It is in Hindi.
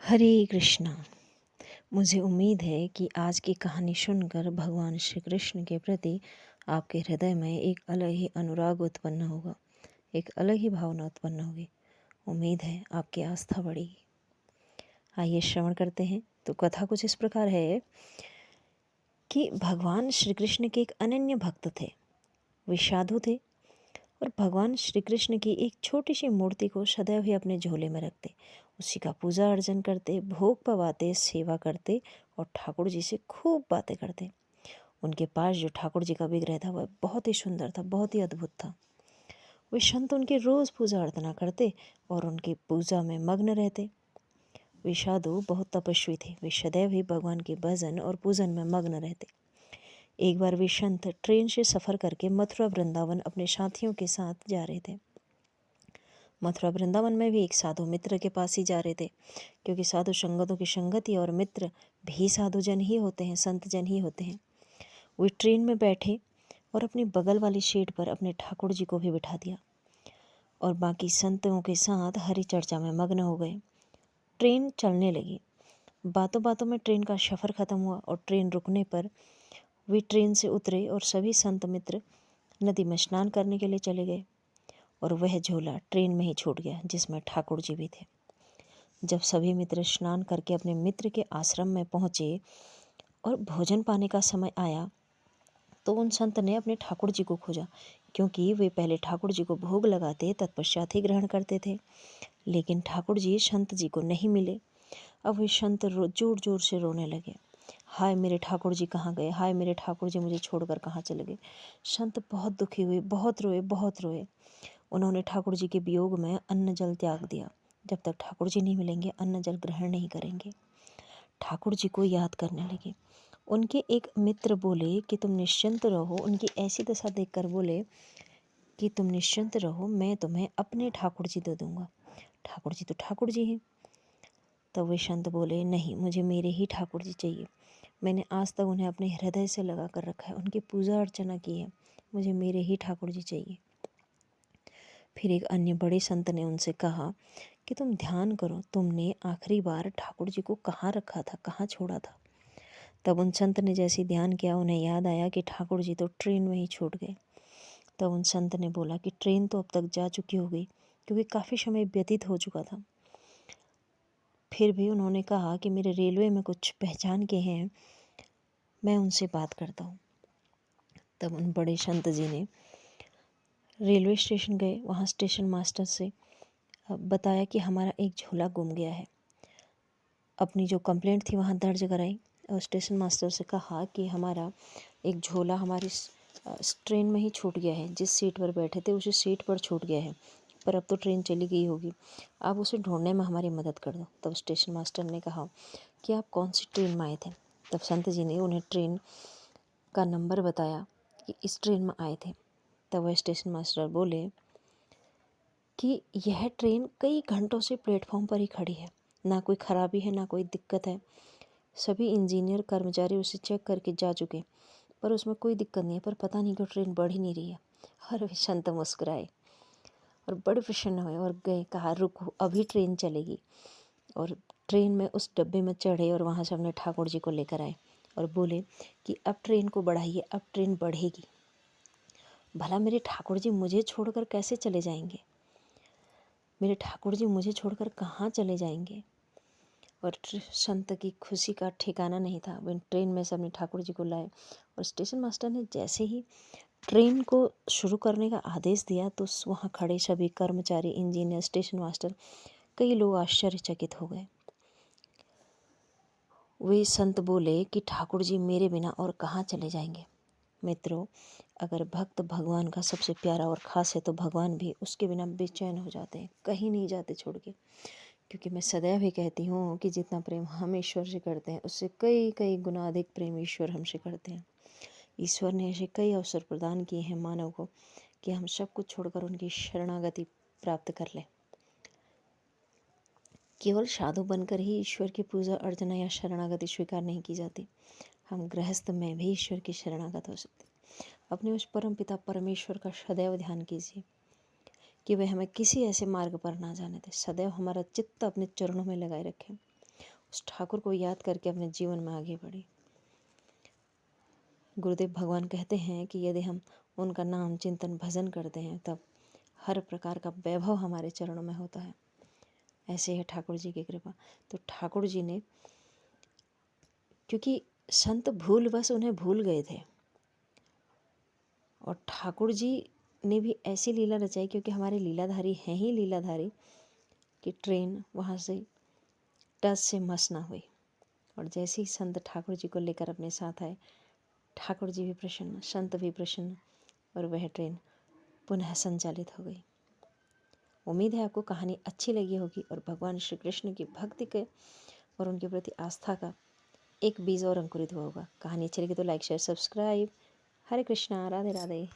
हरे कृष्णा। मुझे उम्मीद है कि आज की कहानी सुनकर भगवान श्री कृष्ण के प्रति आपके हृदय में एक अलग ही अनुराग उत्पन्न होगा, एक अलग ही भावना उत्पन्न होगी। उम्मीद है आपकी आस्था बढ़ेगी। आइए श्रवण करते हैं। तो कथा कुछ इस प्रकार है कि भगवान श्री कृष्ण के एक अनन्य भक्त थे। वे साधु थे और भगवान श्री कृष्ण की एक छोटी सी मूर्ति को सदैव ही अपने झोले में रखते, उसी का पूजा अर्चन करते, भोग पवाते, सेवा करते और ठाकुर जी से खूब बातें करते। उनके पास जो ठाकुर जी का विग्रह था वह बहुत ही सुंदर था, बहुत ही अद्भुत था। वे संत उनकी रोज़ पूजा अर्चना करते और उनकी पूजा में मग्न रहते। वे साधु बहुत तपस्वी थे। वे सदैव ही भगवान के भजन और पूजन में मग्न रहते। एक बार वे संत ट्रेन से सफ़र करके मथुरा वृंदावन अपने साथियों के साथ जा रहे थे। मथुरा वृंदावन में भी एक साधु मित्र के पास ही जा रहे थे, क्योंकि साधु संगतों की संगति और मित्र भी साधु जन ही होते हैं, संत जन ही होते हैं। वे ट्रेन में बैठे और अपनी बगल वाली सीट पर अपने ठाकुर जी को भी बिठा दिया और बाकी संतों के साथ हरि चर्चा में मग्न हो गए। ट्रेन चलने लगी। बातों बातों में ट्रेन का सफ़र ख़त्म हुआ और ट्रेन रुकने पर वे ट्रेन से उतरे और सभी संत मित्र नदी में स्नान करने के लिए चले गए और वह झोला ट्रेन में ही छूट गया जिसमें ठाकुर जी भी थे। जब सभी मित्र स्नान करके अपने मित्र के आश्रम में पहुँचे और भोजन पाने का समय आया तो उन संत ने अपने ठाकुर जी को खोजा, क्योंकि वे पहले ठाकुर जी को भोग लगाते तत्पश्चात ही ग्रहण करते थे। लेकिन ठाकुर जी संत जी को नहीं मिले। अब वे संत जोर जोर से रोने लगे, हाय मेरे ठाकुर जी कहाँ गए, हाय मेरे ठाकुर जी मुझे छोड़कर कहाँ चले गए। संत बहुत दुखी हुए, बहुत रोए, बहुत रोए। उन्होंने ठाकुर जी के वियोग में अन्न जल त्याग दिया। जब तक ठाकुर जी नहीं मिलेंगे अन्न जल ग्रहण नहीं करेंगे। ठाकुर जी को याद करने लगे। उनके एक मित्र बोले कि तुम निश्चिंत रहो। उनकी ऐसी दशा देखकर बोले कि तुम निश्चिंत रहो, मैं तुम्हें अपने ठाकुर जी दे दूंगा। ठाकुर जी तो ठाकुर जी हैं। तब वे संत बोले, नहीं, मुझे मेरे ही ठाकुर जी चाहिए। मैंने आज तक उन्हें अपने हृदय से लगा कर रखा है, उनकी पूजा अर्चना की है, मुझे मेरे ही ठाकुर जी चाहिए। फिर एक अन्य बड़े संत ने उनसे कहा कि तुम ध्यान करो, तुमने आखिरी बार ठाकुर जी को कहाँ रखा था, कहाँ छोड़ा था। तब उन संत ने जैसे ध्यान किया, उन्हें याद आया कि ठाकुर जी तो ट्रेन में ही छूट गए। तब उन संत ने बोला कि ट्रेन तो अब तक जा चुकी होगी, क्योंकि काफ़ी समय व्यतीत हो चुका था। फिर भी उन्होंने कहा कि मेरे रेलवे में कुछ पहचान के हैं, मैं उनसे बात करता हूँ। तब उन बड़े संत जी ने रेलवे स्टेशन गए। वहाँ स्टेशन मास्टर से बताया कि हमारा एक झोला गुम गया है। अपनी जो कंप्लेंट थी वहाँ दर्ज कराई और स्टेशन मास्टर से कहा कि हमारा एक झोला हमारी ट्रेन में ही छूट गया है, जिस सीट पर बैठे थे उसी सीट पर छूट गया है, पर अब तो ट्रेन चली गई होगी, आप उसे ढूंढने में हमारी मदद कर दो। तब स्टेशन मास्टर ने कहा कि आप कौन सी ट्रेन में आए थे। तब संत जी ने उन्हें ट्रेन का नंबर बताया कि इस ट्रेन में आए थे। तब वह स्टेशन मास्टर बोले कि यह ट्रेन कई घंटों से प्लेटफॉर्म पर ही खड़ी है, ना कोई ख़राबी है ना कोई दिक्कत है। सभी इंजीनियर कर्मचारी उसे चेक करके जा चुके, पर उसमें कोई दिक्कत नहीं है, पर पता नहीं क्यों ट्रेन बढ़ ही नहीं रही है। और वे संत मुस्कुराए और बड़े प्रसन्न हुए और गए, कहा रुको अभी ट्रेन चलेगी। और ट्रेन में उस डब्बे में चढ़े और वहाँ से अपने ठाकुर जी को लेकर आए और बोले कि अब ट्रेन को बढ़ाइए, अब ट्रेन बढ़ेगी। भला मेरे ठाकुर जी मुझे छोड़कर कैसे चले जाएंगे, मेरे ठाकुर जी मुझे छोड़कर कहाँ चले जाएंगे। और संत की खुशी का ठिकाना नहीं था। वे ट्रेन में से अपने ठाकुर जी को लाए और स्टेशन मास्टर ने जैसे ही ट्रेन को शुरू करने का आदेश दिया तो वहाँ खड़े सभी कर्मचारी, इंजीनियर, स्टेशन मास्टर, कई लोग आश्चर्यचकित हो गए। वे संत बोले कि ठाकुर जी मेरे बिना और कहाँ चले जाएंगे। मित्रों, अगर भक्त भगवान का सबसे प्यारा और ख़ास है तो भगवान भी उसके बिना बेचैन हो जाते हैं, कहीं नहीं जाते छोड़ के। क्योंकि मैं सदैव ही कहती हूँ कि जितना प्रेम हम ईश्वर से करते हैं उससे कई कई गुना अधिक प्रेम ईश्वर हमसे करते हैं। ईश्वर ने ऐसे कई अवसर प्रदान किए हैं मानव को कि हम सब कुछ छोड़कर उनकी शरणागति प्राप्त कर लें। केवल साधु बनकर ही ईश्वर की पूजा अर्चना या शरणागति स्वीकार नहीं की जाती। हम गृहस्थ में भी ईश्वर की शरणागत हो सकते। अपने उस परम पिता परमेश्वर का सदैव ध्यान कीजिए कि वह हमें किसी ऐसे मार्ग पर ना जाने दे। सदैव हमारा चित्त अपने चरणों में लगाए रखें। उस ठाकुर को याद करके अपने जीवन में आगे बढ़े। गुरुदेव भगवान कहते हैं कि यदि हम उनका नाम चिंतन भजन करते हैं तब हर प्रकार का वैभव हमारे चरणों में होता है। ऐसे है ठाकुर जी की कृपा। तो ठाकुर जी ने, क्योंकि संत भूलवश उन्हें भूल गए थे, और ठाकुर जी ने भी ऐसी लीला रचाई, क्योंकि हमारे लीलाधारी हैं ही लीलाधारी, कि ट्रेन वहाँ से टस से मस ना हुई। और जैसे ही संत ठाकुर जी को लेकर अपने साथ आए, ठाकुर जी भी प्रसन्न, संत भी प्रसन्न, और वह ट्रेन पुनः संचालित हो गई। उम्मीद है आपको कहानी अच्छी लगी होगी और भगवान श्री कृष्ण की भक्ति के और उनके प्रति आस्था का एक बीज और अंकुरित हुआ होगा। कहानी अच्छी लगी तो लाइक शेयर सब्सक्राइब। हरे कृष्णा, राधे राधे।